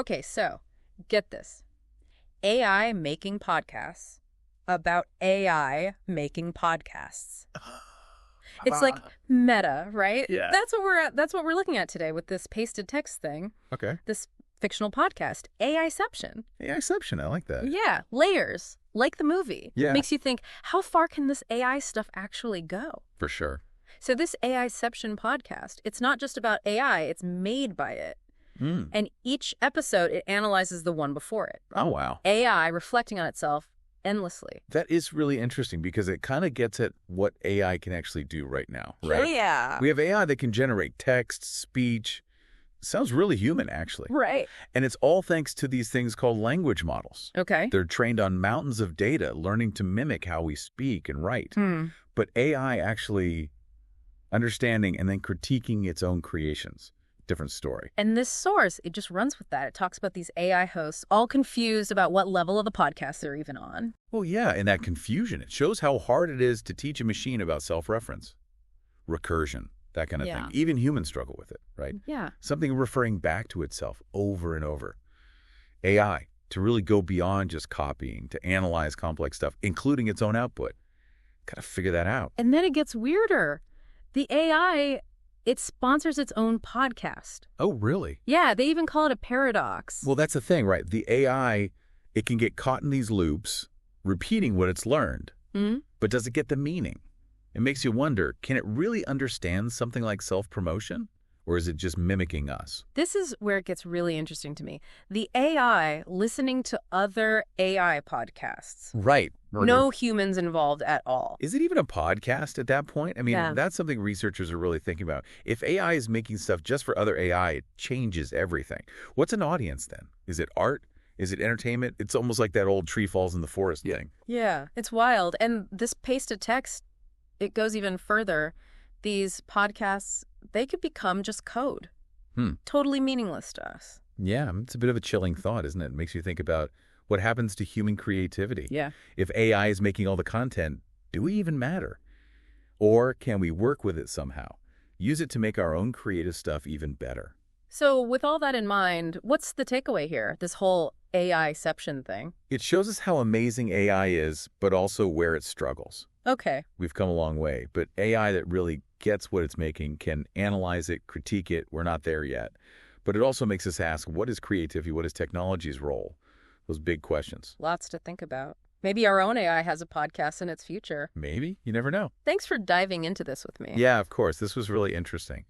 Okay, so get this. AI making podcasts about AI making podcasts. It's like meta, right? Yeah. That's what we're looking at today with this pasted text thing. Okay. This fictional podcast, Aiception. Aiception, I like that. Yeah, layers, like the movie. Yeah. Makes you think, how far can this AI stuff actually go? For sure. So this Aiception podcast, it's not just about AI, it's made by it. And each episode, it analyzes the one before it. Oh, wow. AI reflecting on itself endlessly. That is really interesting because it kind of gets at what AI can actually do right now, right? Yeah. We have AI that can generate text, speech. Sounds really human, actually. Right. And it's all thanks to these things called language models. Okay. They're trained on mountains of data, learning to mimic how we speak and write. But AI actually understanding and then critiquing its own creations. Different story. And this source, it just runs with that. It talks about these AI hosts all confused about what level of the podcast they're even on. Well, yeah, and that confusion, it shows how hard it is to teach a machine about self-reference, recursion, that kind of thing. Even humans struggle with it, right? Yeah. Something referring back to itself over and over. AI, to really go beyond just copying, to analyze complex stuff, including its own output. Got to figure that out. And then it gets weirder. The AI, it sponsors its own podcast. Oh, really? Yeah, they even call it a paradox. Well, that's the thing, right? The AI, it can get caught in these loops, repeating what it's learned. But does it get the meaning? It makes you wonder, can it really understand something like self-promotion? Or is it just mimicking us? This is where it gets really interesting to me. The AI listening to other AI podcasts. Right. No humans involved at all. Is it even a podcast at that point? I mean, that's something researchers are really thinking about. If AI is making stuff just for other AI, it changes everything. What's an audience then? Is it art? Is it entertainment? It's almost like that old tree falls in the forest thing. Yeah, it's wild. And this pasted text, it goes even further. These podcasts, they could become just code. Totally meaningless to us. Yeah, it's a bit of a chilling thought, isn't it? It makes you think about what happens to human creativity. Yeah. If AI is making all the content, do we even matter? Or can we work with it somehow? Use it to make our own creative stuff even better? So with all that in mind, what's the takeaway here, this whole AI-ception thing? It shows us how amazing AI is, but also where it struggles. Okay. We've come a long way, but AI that really gets what it's making can analyze it, critique it. We're not there yet. But it also makes us ask, what is creativity? What is technology's role? Those big questions. Lots to think about. Maybe our own AI has a podcast in its future. Maybe. You never know. Thanks for diving into this with me. Yeah, of course. This was really interesting.